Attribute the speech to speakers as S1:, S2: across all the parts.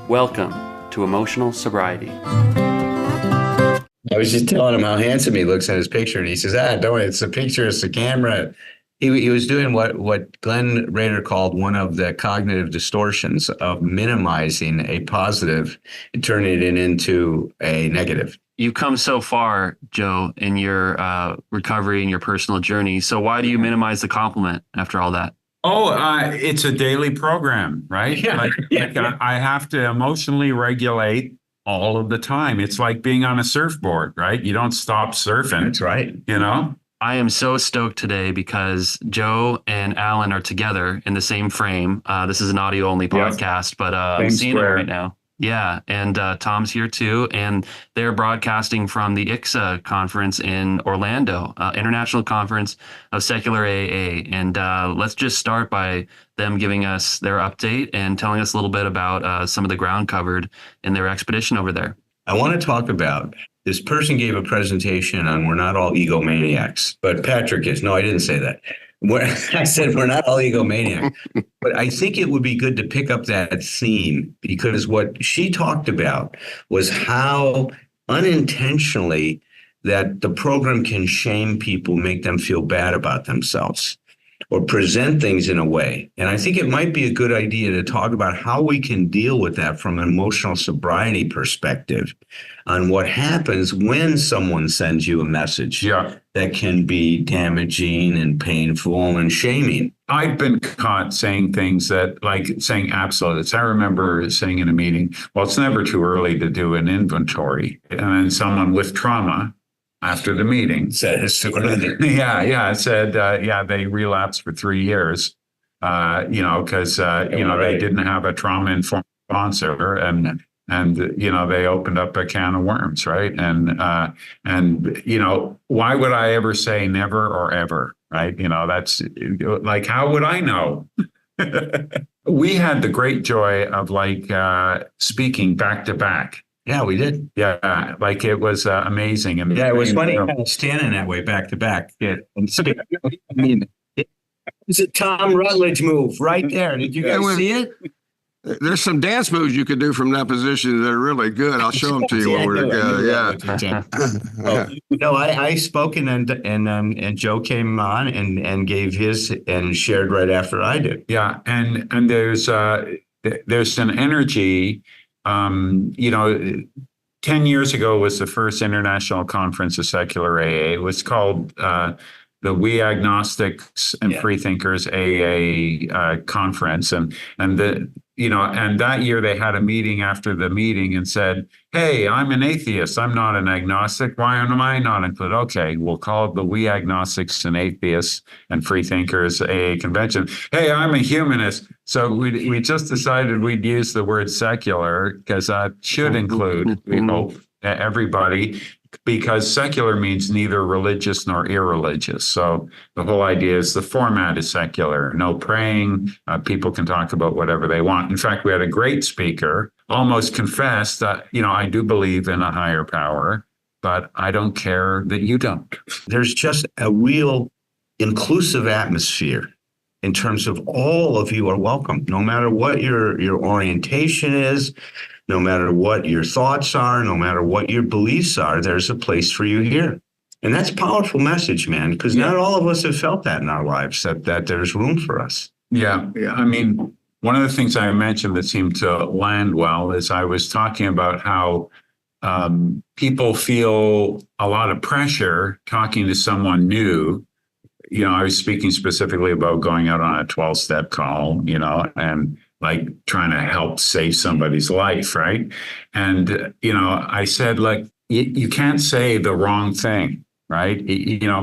S1: Welcome to Emotional Sobriety.
S2: I was just telling him how handsome he looks in his picture, and he says, don't worry, it's a picture, it's a camera. He was doing what Glenn Rader called one of the cognitive distortions of minimizing a positive and turning it into a negative.
S1: You've come so far, Joe, in your recovery and your personal journey. So why do you minimize the compliment after all that?
S3: It's a daily program, right?
S2: Yeah.
S3: I have to emotionally regulate all of the time. It's like being on a surfboard, right? You don't stop surfing.
S2: That's right.
S3: You know?
S1: I am so stoked today because Joe and Alan are together in the same frame. This is an audio only podcast, but I'm seeing it right now. Yeah. And Tom's here too. And they're broadcasting from the ICSAA conference in Orlando, International Conference of Secular AA. And let's just start by them giving us their update and telling us a little bit about some of the ground covered in their expedition over there.
S2: I want to talk about this person gave a presentation on we're not all egomaniacs, but Patrick is. No, I didn't say that. I said we're not all egomaniacs, but I think it would be good to pick up that theme because what she talked about was how unintentionally that the program can shame people, make them feel bad about themselves, or present things in a way. And I think it might be a good idea to talk about how we can deal with that from an emotional sobriety perspective on what happens when someone sends you a message that can be damaging and painful and shaming.
S3: I've been caught saying things that, like saying absolutes. I remember saying in a meeting, well, it's never too early to do an inventory. And then someone with trauma after the meeting
S2: said,
S3: it said, they relapsed for 3 years, because, they didn't have a trauma-informed sponsor and, they opened up a can of worms. Right. And, why would I ever say never or ever? Right. That's like, how would I know? We had the great joy of speaking back to back.
S2: Yeah, we did.
S3: Yeah, it was amazing. And
S2: it was funny kind of standing that way back to back. Yeah. I mean, it's a Tom Rutledge move right there. Did you guys see it?
S4: There's some dance moves you could do from that position that are really good. I'll show them to you when we're together.
S2: No, I spoke and Joe came on and gave his and shared right after I did.
S3: Yeah, and there's an energy. 10 years ago was the first international conference of secular AA. It was called the We Agnostics and Freethinkers AA conference, and that year they had a meeting after the meeting and said, "Hey, I'm an atheist. I'm not an agnostic. Why am I not included?" Okay, we'll call it the We Agnostics and Atheists and Freethinkers AA convention. Hey, I'm a humanist. So we just decided we'd use the word secular because that should include, we hope, everybody, because secular means neither religious nor irreligious. So the whole idea is the format is secular, no praying. People can talk about whatever they want. In fact, we had a great speaker almost confessed that, I do believe in a higher power, but I don't care that you don't.
S2: There's just a real inclusive atmosphere in terms of all of you are welcome, no matter what your orientation is, no matter what your thoughts are, no matter what your beliefs are, there's a place for you here. And that's a powerful message, man, because not all of us have felt that in our lives, that there's room for us.
S3: Yeah. I mean, one of the things I mentioned that seemed to land well is I was talking about how people feel a lot of pressure talking to someone new. I was speaking specifically about going out on a 12-step call, and trying to help save somebody's life, right? And, I said, you can't say the wrong thing, right?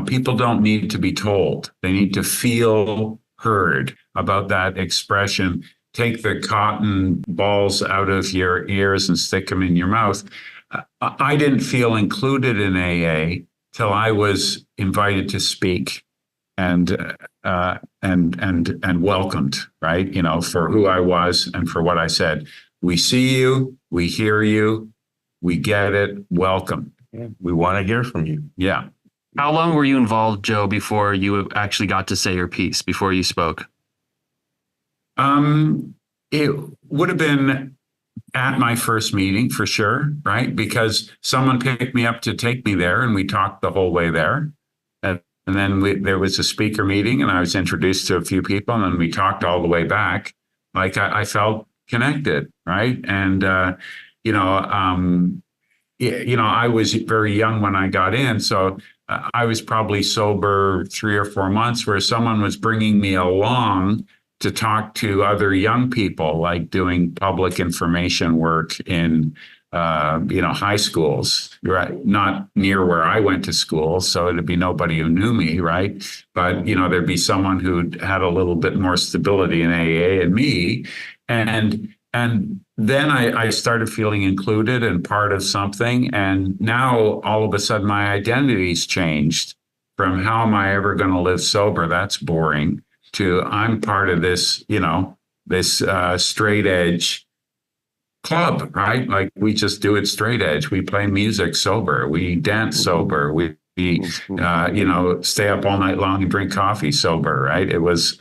S3: People don't need to be told. They need to feel heard about that expression. Take the cotton balls out of your ears and stick them in your mouth. I didn't feel included in AA till I was invited to speak and welcomed, right? For who I was and for what I said. We see you, we hear you, we get it. Welcome.
S2: Yeah, we want to hear from you.
S3: Yeah.
S1: How long were you involved, Joe, before you actually got to say your piece, before you spoke?
S3: It would have been at my first meeting for sure, right? Because someone picked me up to take me there, and we talked the whole way there. And then there was a speaker meeting, and I was introduced to a few people, and then we talked all the way back. Like I felt connected, right? And I was very young when I got in, so I was probably sober 3 or 4 months, where someone was bringing me along to talk to other young people, like doing public information work in high schools, right? Not near where I went to school, so it'd be nobody who knew me, right? But there'd be someone who had a little bit more stability in AA and me, and then I started feeling included and part of something, and now all of a sudden my identity's changed from how am I ever going to live sober? That's boring. To I'm part of this, this straight edge club, right? Like we just do it straight edge. We play music sober. We dance sober. We stay up all night long and drink coffee sober, right? It was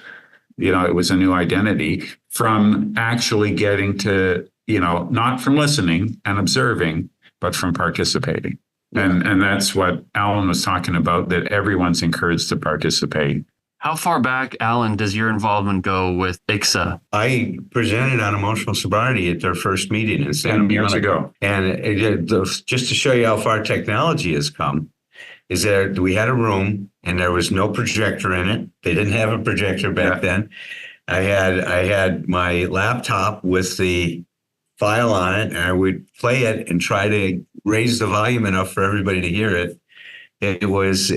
S3: a new identity from actually getting to, not from listening and observing, but from participating. And that's what Alan was talking about, that everyone's encouraged to participate.
S1: How far back, Alan, does your involvement go with ICSAA?
S2: I presented on emotional sobriety at their first meeting in Santa Monica.
S3: 10 years ago.
S2: And just to show you how far technology has come, is that we had a room and there was no projector in it. They didn't have a projector back then. I had my laptop with the file on it, and I would play it and try to raise the volume enough for everybody to hear it. It was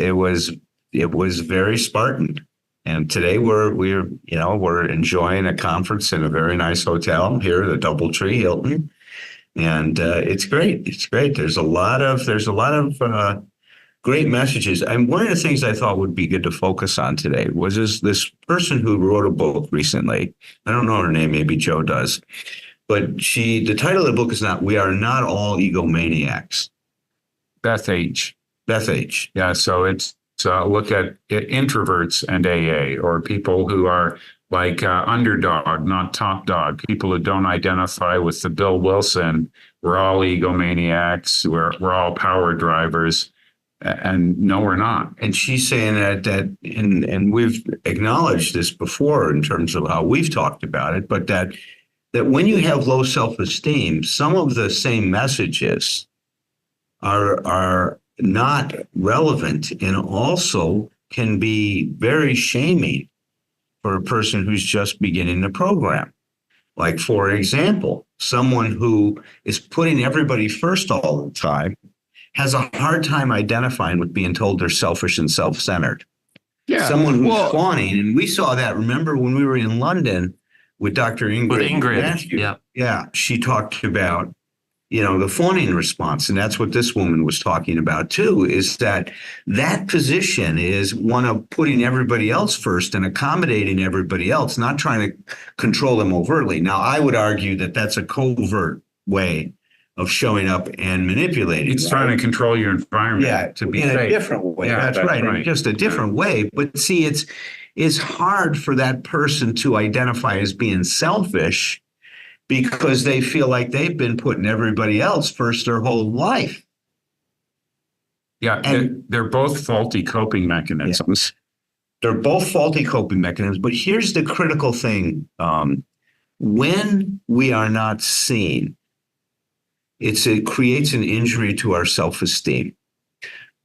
S2: very Spartan. And today we're enjoying a conference in a very nice hotel here, the DoubleTree Hilton, and it's great. It's great. There's a lot of great messages. And one of the things I thought would be good to focus on today was this person who wrote a book recently. I don't know her name. Maybe Joe does, but the title of the book is not "We Are Not All Egomaniacs."
S3: Beth H.
S2: Yeah.
S3: So it's. Look at introverts and AA, or people who are like underdog, not top dog, people who don't identify with the Bill Wilson. We're all egomaniacs. We're all power drivers. And no, we're not.
S2: And she's saying that and we've acknowledged this before in terms of how we've talked about it, but that when you have low self-esteem, some of the same messages are not relevant, and also can be very shaming for a person who's just beginning the program. Like, for example, someone who is putting everybody first all the time has a hard time identifying with being told they're selfish and self-centered.
S4: Yeah.
S2: Someone who's fawning, and we saw that, remember when we were in London with Dr. Ingrid?
S1: With Ingrid,
S2: yeah. She talked about the fawning response. And that's what this woman was talking about too, is that position is one of putting everybody else first and accommodating everybody else, not trying to control them overtly. Now, I would argue that that's a covert way of showing up and manipulating.
S3: It's trying to control your environment to be
S2: in
S3: safe.
S2: A different way.
S3: Yeah,
S2: that's right. Just a different way. But see, it's hard for that person to identify as being selfish, because they feel like they've been putting everybody else first their whole life.
S3: Yeah, and they're both faulty coping mechanisms.
S2: They're both faulty coping mechanisms. But here's the critical thing. When we are not seen, it creates an injury to our self-esteem,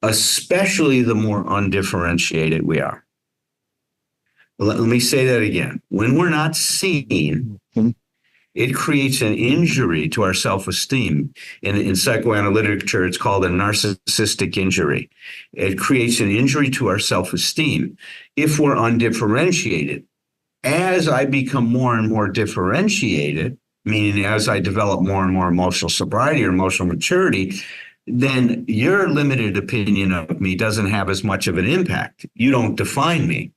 S2: especially the more undifferentiated we are. Let me say that again. When we're not seen, it creates an injury to our self-esteem. In psychoanalytic literature, it's called a narcissistic injury. It creates an injury to our self-esteem if we're undifferentiated. As I become more and more differentiated, meaning as I develop more and more emotional sobriety or emotional maturity, then your limited opinion of me doesn't have as much of an impact. You don't define me.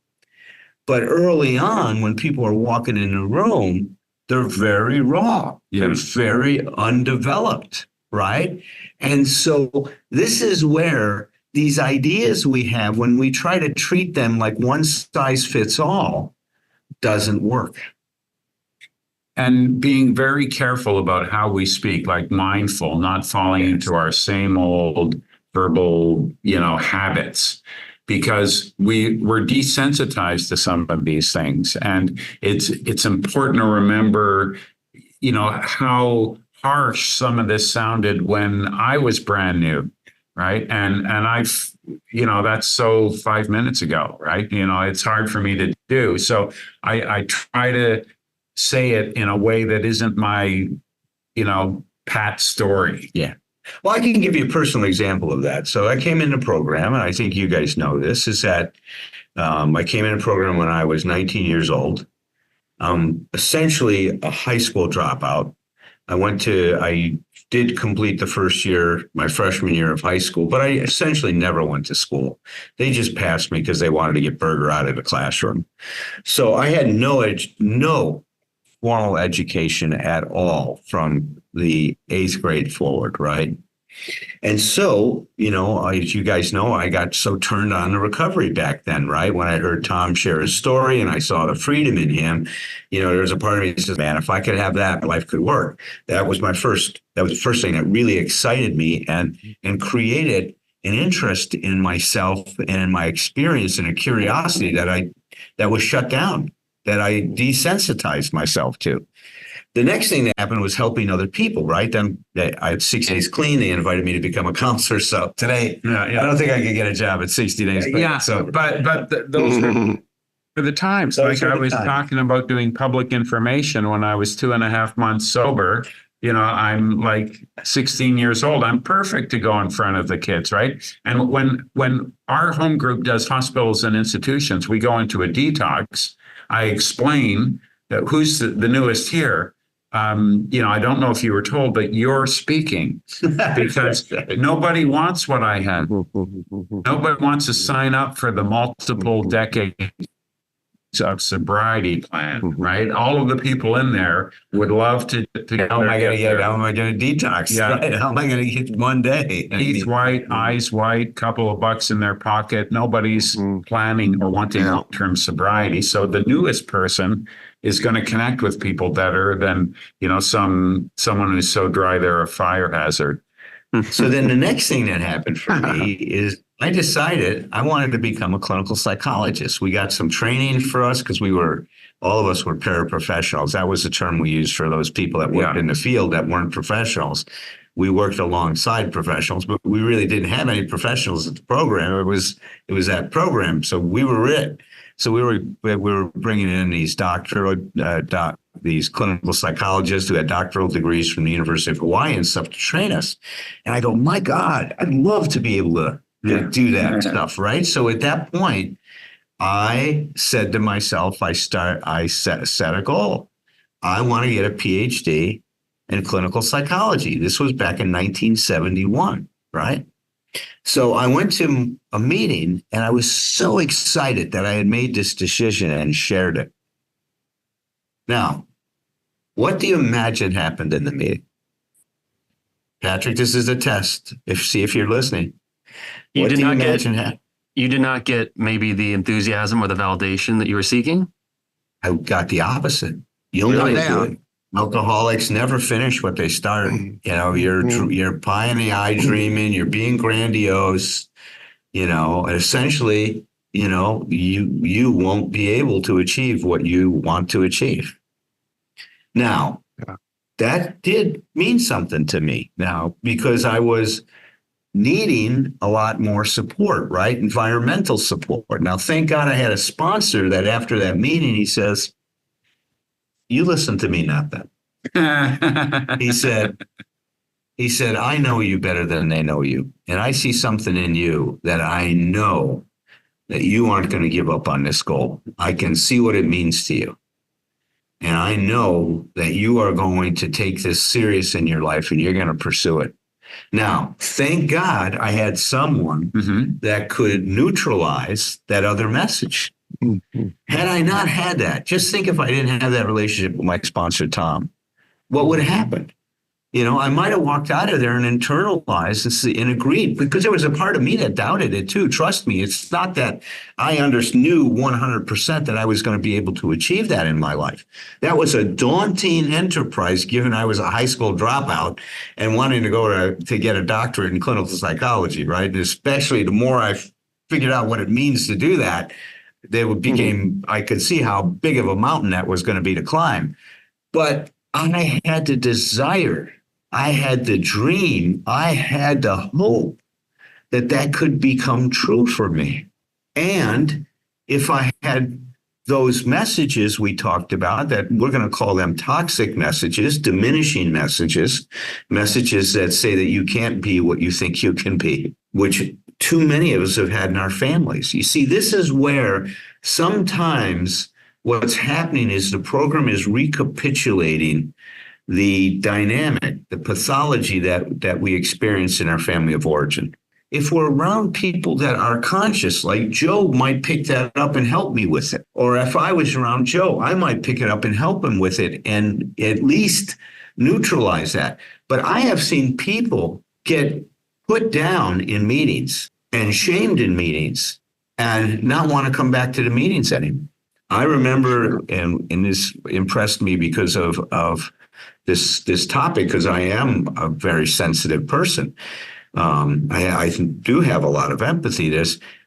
S2: But early on, when people are walking in a room, they're very raw.
S3: Yeah.
S2: They're very undeveloped, right? And so this is where these ideas we have, when we try to treat them like one size fits all, doesn't work.
S3: and being very careful about how we speak, like mindful, not falling into our same old verbal, habits, because we're desensitized to some of these things. And it's important to remember, how harsh some of this sounded when I was brand new, right? And I've, that's so 5 minutes ago, right? It's hard for me to do. So I try to say it in a way that isn't my, pat story.
S2: Yeah. Well, I can give you a personal example of that. So I came in the program, and I think you guys know this, is that I came in a program when I was 19 years old, essentially a high school dropout. I did complete the first year, my freshman year of high school, but I essentially never went to school. They just passed me because they wanted to get Berger out of the classroom. So I had no formal education at all from the 8th grade forward, right? And so, as you guys know, I got so turned on to recovery back then, right? When I heard Tom share his story and I saw the freedom in him, there was a part of me that says, man, if I could have that, life could work. That was the first thing that really excited me and created an interest in myself and in my experience and a curiosity that was shut down, that I desensitized myself to. The next thing that happened was helping other people, right? Then I had 60 days clean. They invited me to become a counselor. So today, I don't think I could get a job at 60 days.
S3: Those are the times. Like I was talking about doing public information when I was 2.5 months sober. I'm like 16 years old. I'm perfect to go in front of the kids, right? And when our home group does hospitals and institutions, we go into a detox. I explain that who's the newest here. I don't know if you were told, but you're speaking because nobody wants what I had. Nobody wants to sign up for the multiple decades of sobriety plan, right? All of the people in there would love to
S2: how am I going to detox?
S3: Yeah.
S2: Right? How am I going to get one day?
S3: Teeth white, eyes white, couple of bucks in their pocket. Nobody's planning or wanting long-term sobriety. So the newest person is going to connect with people better than, someone who's so dry they're a fire hazard.
S2: So then the next thing that happened for me is I decided I wanted to become a clinical psychologist. We got some training for us because all of us were paraprofessionals. That was the term we used for those people that worked in the field that weren't professionals. We worked alongside professionals, but we really didn't have any professionals at the program. It was that program. So we were it. So we were bringing in these these clinical psychologists who had doctoral degrees from the University of Hawaii and stuff to train us. And I go, my God, I'd love to be able to do that stuff, right? So at that point, I said to myself, I set a goal. I want to get a PhD in clinical psychology. This was back in 1971, right? So I went to a meeting and I was so excited that I had made this decision and shared it. Now, what do you imagine happened in the meeting? Patrick, this is a test. See if you're listening.
S1: You did not get maybe the enthusiasm or the validation that you were seeking?
S2: I got the opposite. You'll
S1: Really?
S2: never do it. Alcoholics never finish what they start. You're pie in the eye dreaming, you're being grandiose, and essentially, you won't be able to achieve what you want to achieve. Now, that did mean something to me now because I was needing a lot more support, right? Environmental support. Now, thank God I had a sponsor that after that meeting, he says, you listen to me, not them. He said, I know you better than they know you. And I see something in you that I know that you aren't going to give up on this goal. I can see what it means to you. And I know that you are going to take this serious in your life and you're going to pursue it. Now, thank God I had someone that could neutralize that other message. Had I not had that, just think if I didn't have that relationship with my sponsor, Tom, what would have happened? I might have walked out of there and internalized and agreed, because there was a part of me that doubted it too. Trust me, it's not that I knew 100% that I was going to be able to achieve that in my life. That was a daunting enterprise, given I was a high school dropout and wanting to go to get a doctorate in clinical psychology, right? And especially the more I figured out what it means to do that, I could see how big of a mountain that was going to be to climb. But I had the desire, I had the dream, I had the hope that could become true for me. And if I had those messages we talked about, that we're going to call them toxic messages, diminishing messages that say that you can't be what you think you can be, which too many of us have had in our families. You see, this is where sometimes what's happening is the program is recapitulating the dynamic, the pathology that we experience in our family of origin. If we're around people that are conscious, like Joe might pick that up and help me with it. Or if I was around Joe, I might pick it up and help him with it and at least neutralize that. But I have seen people get put down in meetings and shamed in meetings and not want to come back to the meetings anymore. I remember, and this impressed me because of this topic, because I am a very sensitive person. I do have a lot of empathy.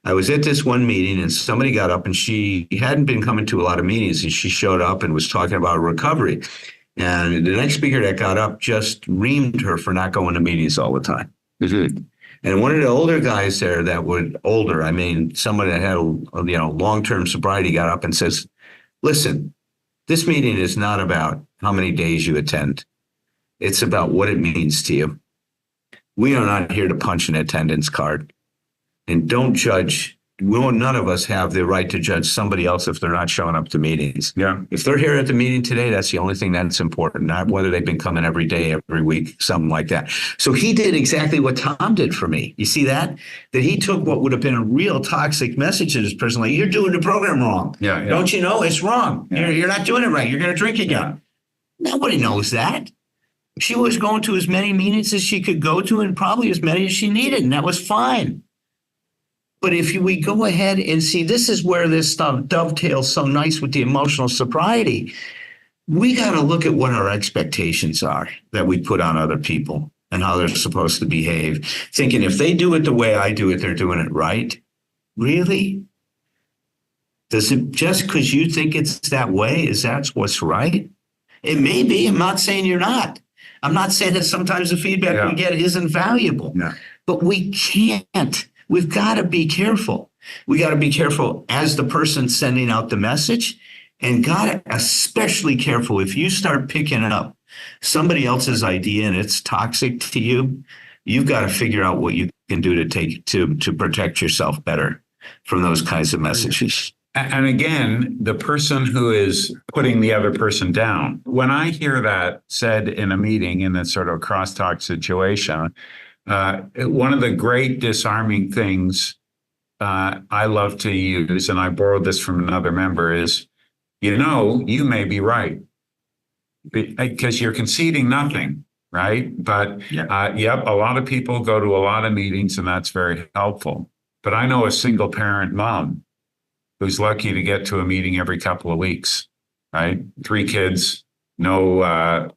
S2: I was at this one meeting and somebody got up, and she hadn't been coming to a lot of meetings, and she showed up and was talking about recovery. And the next speaker that got up just reamed her for not going to meetings all the time. And one of the older guys there someone that had long-term sobriety, got up and says, "Listen, this meeting is not about how many days you attend. It's about what it means to you. We are not here to punch an attendance card. And don't judge. None of us have the right to judge somebody else if they're not showing up to meetings.
S3: Yeah.
S2: If they're here at the meeting today, that's the only thing that's important, not whether they've been coming every day, every week, something like that." So he did exactly what Tom did for me. You see that? That he took what would have been a real toxic message to this person, like, "You're doing the program wrong.
S3: Yeah.
S2: Don't you know it's wrong?
S3: Yeah.
S2: You're not doing it right. You're going to drink again." Nobody knows that. She was going to as many meetings as she could go to, and probably as many as she needed, and that was fine. But if we go ahead and see, this is where this stuff dovetails so nice with the emotional sobriety. We got to look at what our expectations are that we put on other people and how they're supposed to behave, thinking if they do it the way I do it, they're doing it right. Really? Does it, just because you think it's that way, is that what's right? It may be. I'm not saying you're not. I'm not saying that sometimes the feedback we get isn't valuable.
S3: Yeah.
S2: But we can't. We've got to be careful. We got to be careful as the person sending out the message, and got to especially careful if you start picking up somebody else's idea and it's toxic to you. You've got to figure out what you can do to protect yourself better from those kinds of messages.
S3: And again, the person who is putting the other person down, when I hear that said in a meeting in a sort of crosstalk situation, one of the great disarming things I love to use, and I borrowed this from another member, is, you may be right, because you're conceding nothing, right? But a lot of people go to a lot of meetings, and that's very helpful. But I know a single parent mom who's lucky to get to a meeting every couple of weeks, right? 3 kids, no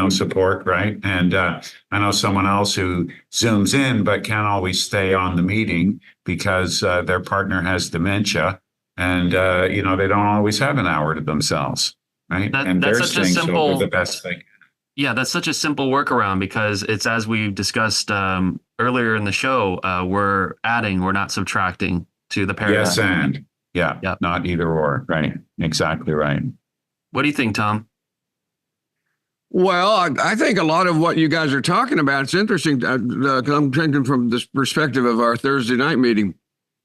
S3: support, right? And I know someone else who Zooms in but can't always stay on the meeting because their partner has dementia, and they don't always have an hour to themselves, right?
S1: That's such a simple,
S3: the best thing.
S1: Yeah, that's such a simple workaround, because it's, as we discussed earlier in the show, we're adding, we're not subtracting to the paradigm.
S3: Yes, and not either or, right? Exactly right.
S1: What do you think, Tom?
S4: Well, I think a lot of what you guys are talking about, it's interesting. I'm thinking from this perspective of our Thursday night meeting.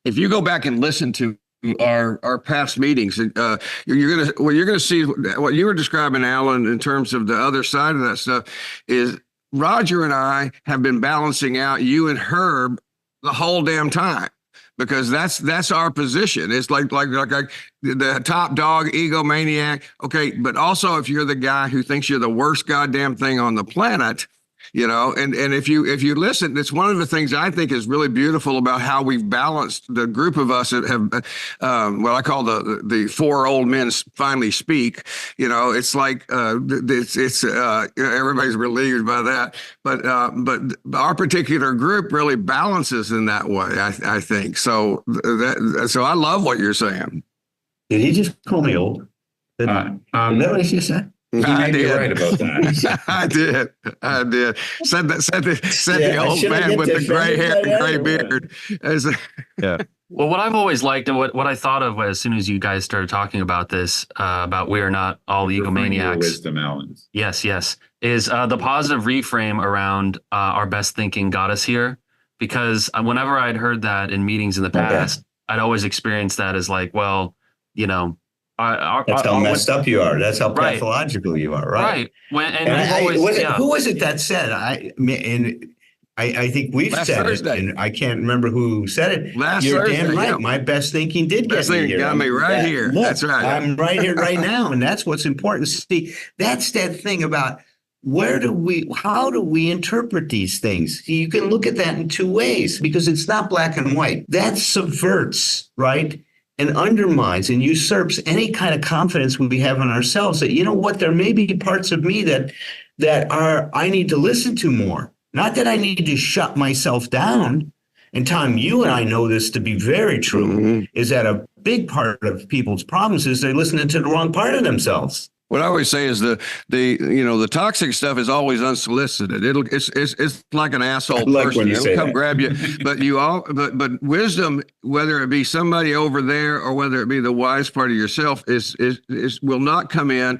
S4: If you go back and listen to our past meetings, you're gonna see what you were describing, Alan, in terms of the other side of that stuff. Is Roger and I have been balancing out you and Herb the whole damn time. because that's our position. It's like the top dog, egomaniac. Okay, but also if you're the guy who thinks you're the worst goddamn thing on the planet, and if you listen, it's one of the things I think is really beautiful about how we've balanced the group of us that have what I call the four old men finally speak. It's like it's everybody's relieved by that, but our particular group really balances in that way. I think so. So I love what you're saying.
S2: Did he just call me old? Is that what he just said?
S3: He may be right about that.
S4: I did. Said the old man with the gray hair and gray beard.
S1: Yeah. Well, what I've always liked and what I thought of as soon as you guys started talking about this, about we are not all egomaniacs.
S3: Wisdom, Alan.
S1: Yes, is the positive reframe around our best thinking got us here. Because whenever I'd heard that in meetings in the past, I'd always experienced that as like, well,
S2: that's how messed up you are. That's how pathological you are, right?
S1: Right.
S2: Who was it that said? I think we've said Thursday. It, and I can't remember who said it. You're Thursday, damn right. Yeah. My best thinking did get me here.
S4: Got me right here.
S2: Look,
S4: that's right.
S2: I'm right here, right now, and that's what's important. See, that's that thing about how do we interpret these things? See, you can look at that in two ways because it's not black and white. That subverts, right? And undermines and usurps any kind of confidence we have in ourselves that, there may be parts of me that I need to listen to more. Not that I need to shut myself down. And Tom, you and I know this to be very true, is that a big part of people's problems is they're listening to the wrong part of themselves.
S4: What I always say is the toxic stuff is always unsolicited. It's like an asshole person. It'll come grab you. But wisdom, whether it be somebody over there or whether it be the wise part of yourself, is will not come in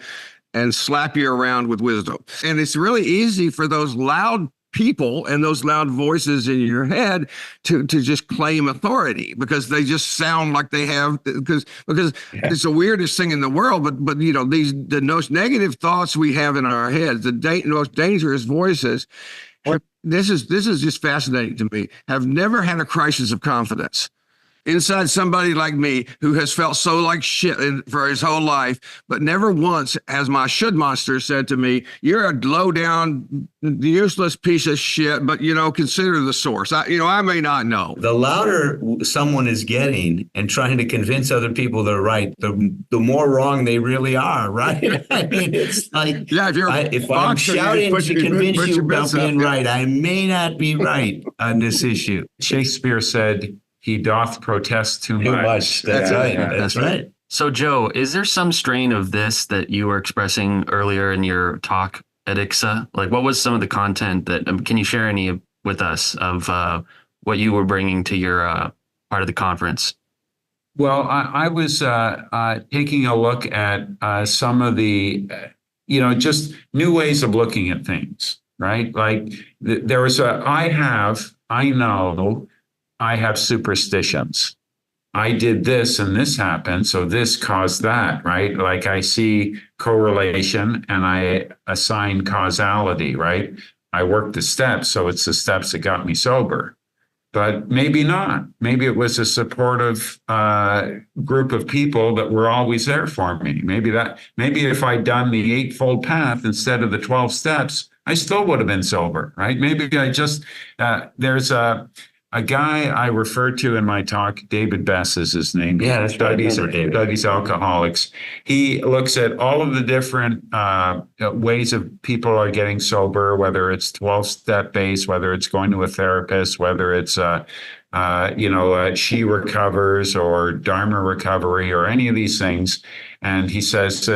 S4: and slap you around with wisdom. And it's really easy for those loud people and those loud voices in your head to just claim authority because they just sound like they have because it's the weirdest thing in the world. But the most negative thoughts we have in our heads, the most dangerous voices. This is just fascinating to me. Have never had a crisis of confidence inside somebody like me who has felt so like shit for his whole life, but never once has my should monster said to me, "You're a low down, useless piece of shit, but consider the source." I may not know.
S2: The louder someone is getting and trying to convince other people they're right, the more wrong they really are, right? I mean, it's like, if I'm shouting to convince you about being right, I may not be right on this issue.
S3: Shakespeare said, "He doth protest too much."
S2: That's right. That's right.
S1: So, Joe, is there some strain of this that you were expressing earlier in your talk at ICSAA? Like, what was some of the content that, can you share any with us of what you were bringing to your part of the conference?
S3: Well, I was taking a look at some of the, just new ways of looking at things, right? Like there was I have superstitions. I did this and this happened, so this caused that, right? Like I see correlation and I assign causality, right? I worked the steps, so it's the steps that got me sober. But maybe not. Maybe it was a supportive group of people that were always there for me. Maybe if I'd done the Eightfold Path instead of the 12 steps, I still would have been sober, right? Maybe I just, there's a guy I referred to in my talk, David Bess is his name.
S2: Yeah, that's right.
S3: Studies alcoholics. He looks at all of the different ways of people are getting sober, whether it's 12-step based, whether it's going to a therapist, whether it's She Recovers or Dharma Recovery or any of these things. And he says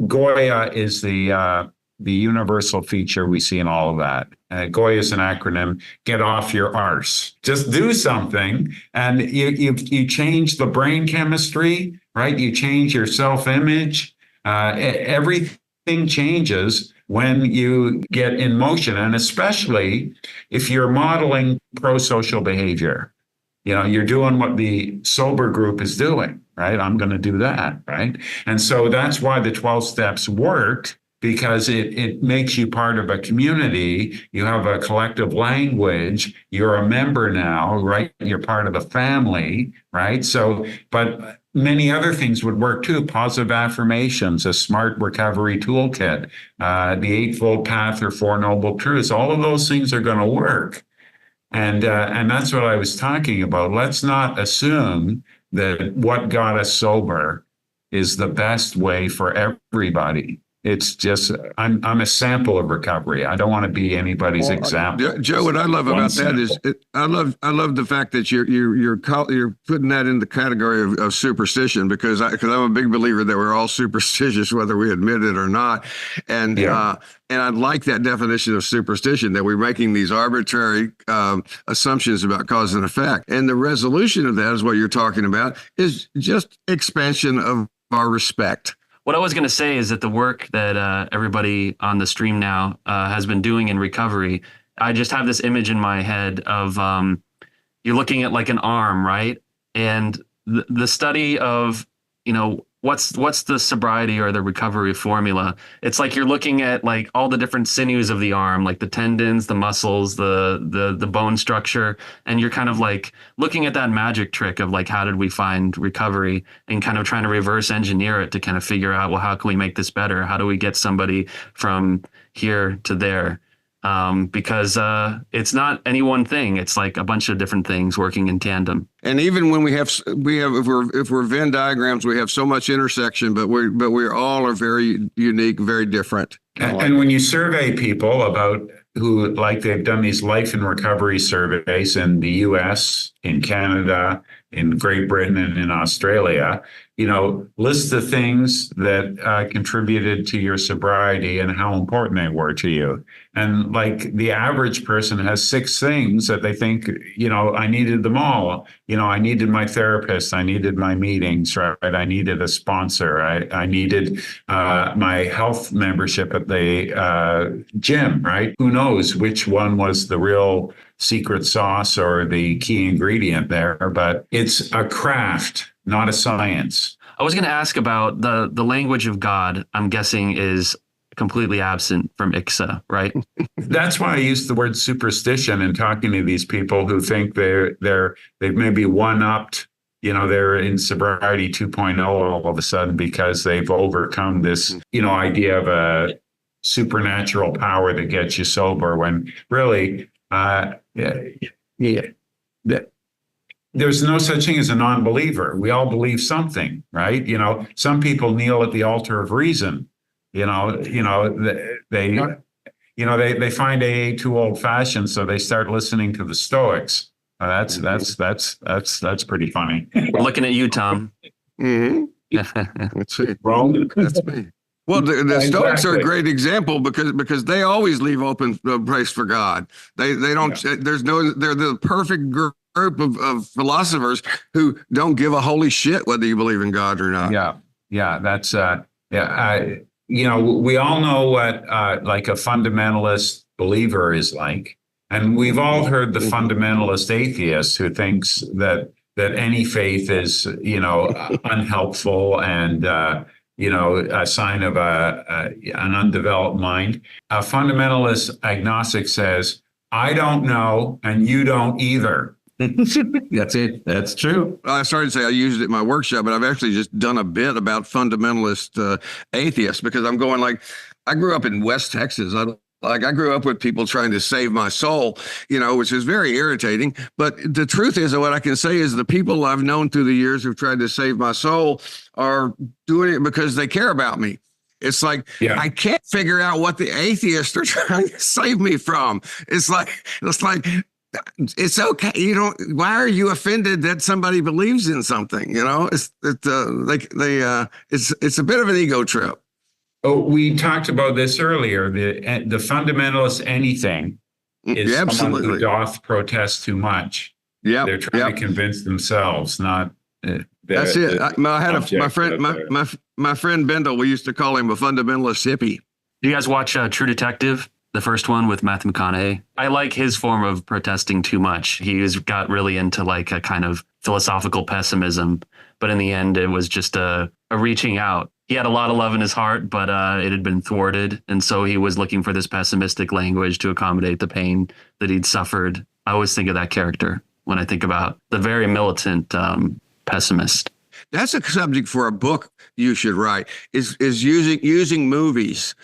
S3: Goya is the universal feature we see in all of that. GOIA is an acronym, get off your arse. Just do something and you change the brain chemistry, right? You change your self-image. Everything changes when you get in motion, and especially if you're modeling pro-social behavior. You're doing what the sober group is doing, right? I'm going to do that, right? And so that's why the 12 steps worked, because it makes you part of a community. You have a collective language. You're a member now, right? You're part of the family, right? So, but many other things would work too. Positive affirmations, a smart recovery toolkit, the Eightfold Path or Four Noble Truths. All of those things are going to work. And that's what I was talking about. Let's not assume that what got us sober is the best way for everybody. It's just, I'm a sample of recovery. I don't want to be anybody's example.
S4: Joe, what I love about that is I love the fact that you're putting that in the category of superstition, because I'm a big believer that we're all superstitious, whether we admit it or not. And I like that definition of superstition, that we're making these arbitrary assumptions about cause and effect. And the resolution of that is what you're talking about, is just expansion of our respect.
S1: What I was going to say is that the work that everybody on the stream now has been doing in recovery, I just have this image in my head of you're looking at like an arm, right? And the study of, what's the sobriety or the recovery formula? It's like you're looking at like all the different sinews of the arm, like the tendons, the muscles, the bone structure, and you're kind of like looking at that magic trick of like, how did we find recovery, and kind of trying to reverse engineer it to kind of figure out, well, how can we make this better? How do we get somebody from here to there? Because it's not any one thing. It's like a bunch of different things working in tandem. And
S4: even when we have if we're Venn diagrams, we have so much intersection, but we all are very unique, very different.
S3: And when you survey people about who, like, they've done these life and recovery surveys in the US, in Canada, in Great Britain, and in Australia, list the things that contributed to your sobriety and how important they were to you. And like the average person has 6 things that they think, I needed them all. I needed my therapist. I needed my meetings, right? I needed a sponsor. I needed my health membership at the gym, right? Who knows which one was the real secret sauce or the key ingredient there, but it's a craft, not a science.
S1: I was going to ask about the language of God. I'm guessing is completely absent from ICSAA, right?
S3: That's why I use the word superstition in talking to these people who think they've maybe one-upped, they're in sobriety 2.0 all of a sudden because they've overcome this, idea of a supernatural power that gets you sober, when really, there's no such thing as a non-believer. We all believe something, right? Some people kneel at the altar of reason. They find AA too old-fashioned, so they start listening to the Stoics. That's pretty funny.
S1: We're looking at you, Tom.
S4: Mm-hmm. That's me. Well, the Stoics are a great example because they always leave open place for God. They don't. Yeah. They're the perfect group of philosophers who don't give a holy shit whether you believe in God or not.
S3: Yeah. That's we all know what like a fundamentalist believer is like, and we've all heard the fundamentalist atheist who thinks that any faith is unhelpful and a sign of an undeveloped mind. A fundamentalist agnostic says, I don't know, and you don't either.
S2: That's it. That's true.
S4: I started to say I used it in my workshop, but I've actually just done a bit about fundamentalist atheists, because I'm going like, I grew up in West Texas. I grew up with people trying to save my soul, which is very irritating. But the truth is, what I can say is the people I've known through the years who've tried to save my soul are doing it because they care about me. It's like, I can't figure out what the atheists are trying to save me from. It's like, it's okay. Why are you offended that somebody believes in something? It's a bit of an ego trip.
S3: Oh, we talked about this earlier. The fundamentalist anything is someone who doth protest too much. Yeah, they're trying to convince themselves, not.
S4: That's it. I had my friend Bendel. We used to call him a fundamentalist hippie.
S1: Do you guys watch True Detective? The first one with Matthew McConaughey. I like his form of protesting too much. He's got really into like a kind of philosophical pessimism, but in the end, it was just a reaching out. he had a lot of love in his heart, but it had been thwarted. And so he was looking for this pessimistic language to accommodate the pain that he'd suffered. I always think of that character when I think about the very militant pessimist.
S4: That's a subject for a book you should write, is using movies.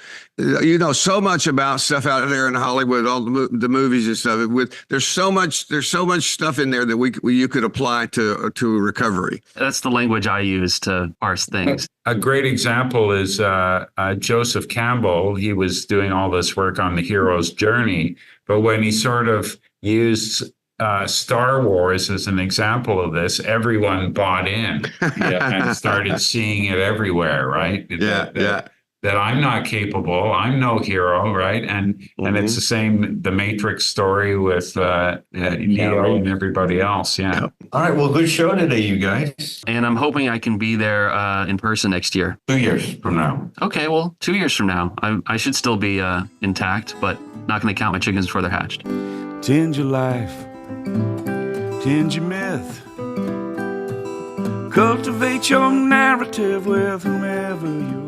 S4: So much about stuff out there in Hollywood, all the movies and stuff. There's so much stuff in there that you could apply to recovery.
S1: That's the language I use to parse things.
S3: A great example is Joseph Campbell. He was doing all this work on the hero's journey, but when he sort of used Star Wars as an example of this, everyone bought in and started seeing it everywhere, right? That I'm not capable, I'm no hero, right? And it's the same, the Matrix story with Neo and everybody else. Yeah.
S2: All right. Well, good show today, you guys.
S1: And I'm hoping I can be there in person next year.
S2: 2 years from now.
S1: Okay, well, 2 years from now, I should still be intact, but not going to count my chickens before they're hatched.
S5: Tend your life. Tend your myth. Cultivate your narrative with whomever you